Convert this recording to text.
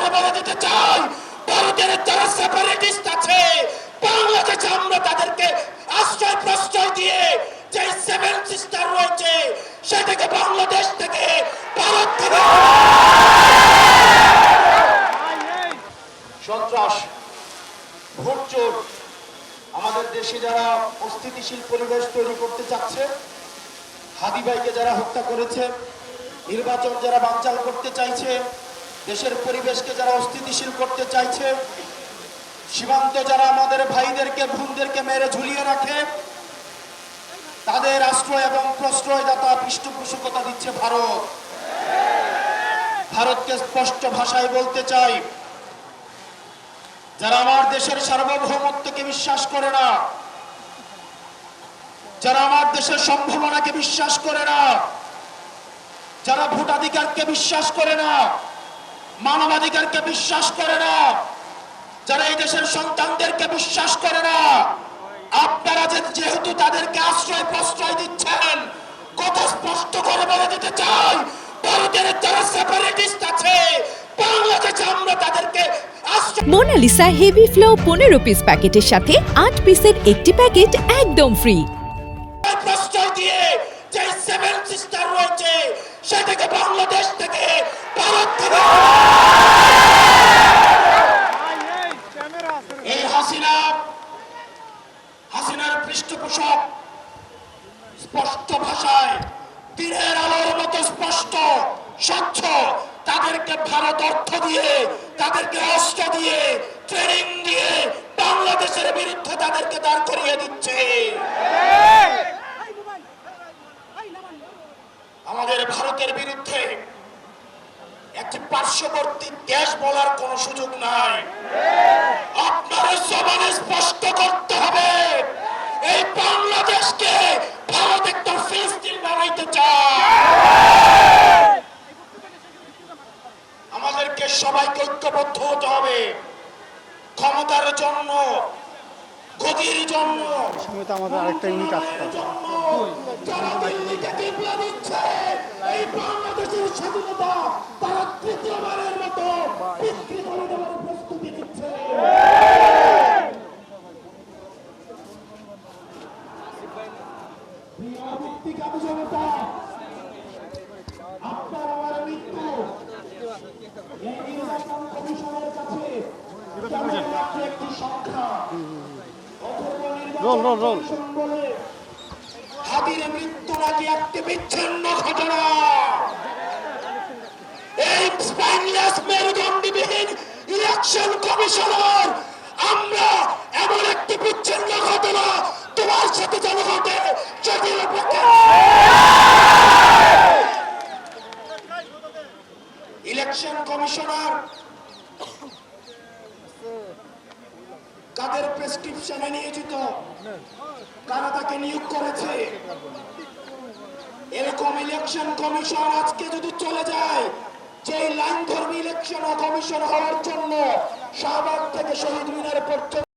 করে বলে দিতে চাই, ভারতের যারা সেপারেটিস্ট আছে বাংলাদেশে আমরা তাদেরকে আশ্রয় প্রশ্রয় দিয়ে যে সেভেন সিস্টার রয়েছে সেটাকে বাংলাদেশ থেকে ভারত থেকে সন্ত্রাস, ভোট চোর আমাদের দেশে যারা অস্থিতিশীল পরিবেশ তৈরি করতে চাচ্ছে, হাদি ভাইকে যারা হত্যা করেছে, নির্বাচন যারা বানচাল করতে চাইছে, দেশের পরিবেশকে যারা অস্থিতিশীল করতে চাইছে, সীমান্ত যারা আমাদের ভাইদেরকে বোনদেরকে মেরে ঝুলিয়ে রাখে, তাদের আশ্রয় এবং প্রশ্রয়দাতা পৃষ্ঠপোষকতা দিচ্ছে ভারত। ভারতকে স্পষ্ট ভাষায় বলতে চাই, যারা আমার দেশের সার্বভৌমত্বকে বিশ্বাস করে না, যারা আমার দেশের সম্ভাবনাকে বিশ্বাস করে না, যারা ভোটাধিকারকে বিশ্বাস করে না, মানবাধিকারকে বিশ্বাস করে না, যারা এই দেশের সন্তানদেরকে বিশ্বাস করে না, আপনারা যেহেতু তাদেরকে আশ্রয় প্রশ্রয় দিচ্ছেন, কত স্পষ্ট করে বলে দিতে চাই, ভারতের যারা সেপারেটিস্ট আছে বাংলাদেশে আমরা তাদেরকে মোনালিসা হেভি ফ্লো 15 পিস প্যাকেটের সাথে 8 পিসের একটি প্যাকেট একদম ফ্রি। প্রশ্রয় দিয়ে যে সেভেন সিস্টার রয়েছে সেটাকে বাংলাদেশ থেকে ভারত থেকে এই হাসিনার পৃষ্ঠপোষক স্পষ্ট ভাষায় দিনের আলোর মতো স্পষ্ট স্বচ্ছ, তাদেরকে ভারত অর্থ দিয়ে, তাদেরকে অস্ত্র দিয়ে, ট্রেনিং দিয়ে বাংলাদেশের বিরুদ্ধে তাদেরকে দাঁড় করিয়ে দিচ্ছে। আমাদের ভারতের বিরুদ্ধে একটি পার্শ্ববর্তী দেশ বলার কোন সুযোগ নাই। আপনার জবানে স্পষ্ট করতে হবে, এই বাংলাদেশকে ভারত একটা ফিলিস্তিন বানাইতে চায়। আমাদেরকে সবাইকে ঐক্যবদ্ধ হতে হবে, ক্ষমতার জন্য, গদির জন্য, আমাদের আরেকটা ইউনিট আসছে। যারা দিল্লিকে টিপলা দিচ্ছে, এই বাংলাদেশের স্বাধীনতা তারা তৃতীয়বারের মতো বিক্রি করে দেওয়ার প্রস্তুতি নিচ্ছে। মুক্তিকামী জনতা, আপনার আমার মৃত্যু এই নির্বাচন কমিশনের কাছে কেবলমাত্র একটি সংখ্যা। বলে হাদির মৃত্যু নাকি একটি বিচ্ছিন্ন ঘটনা। এই স্পাইনলেস মেরুদণ্ডবিহীন ইলেকশন কমিশনার, আমরা এমন একটি বিচ্ছিন্ন ঘটনা তোমার সাথে যেন ঘটে সেটির অপেক্ষা। ইলেকশন কমিশনার কাদের প্রেসক্রিপশনে নিয়োজিত, কারা তাকে নিয়োগ করেছে? এরকম ইলেকশন কমিশন আজকে যদি চলে যায়, যে লাইন ধর্মী ইলেকশন কমিশন হওয়ার জন্য শাহবাগ থেকে শহীদ মিনার পর্যন্ত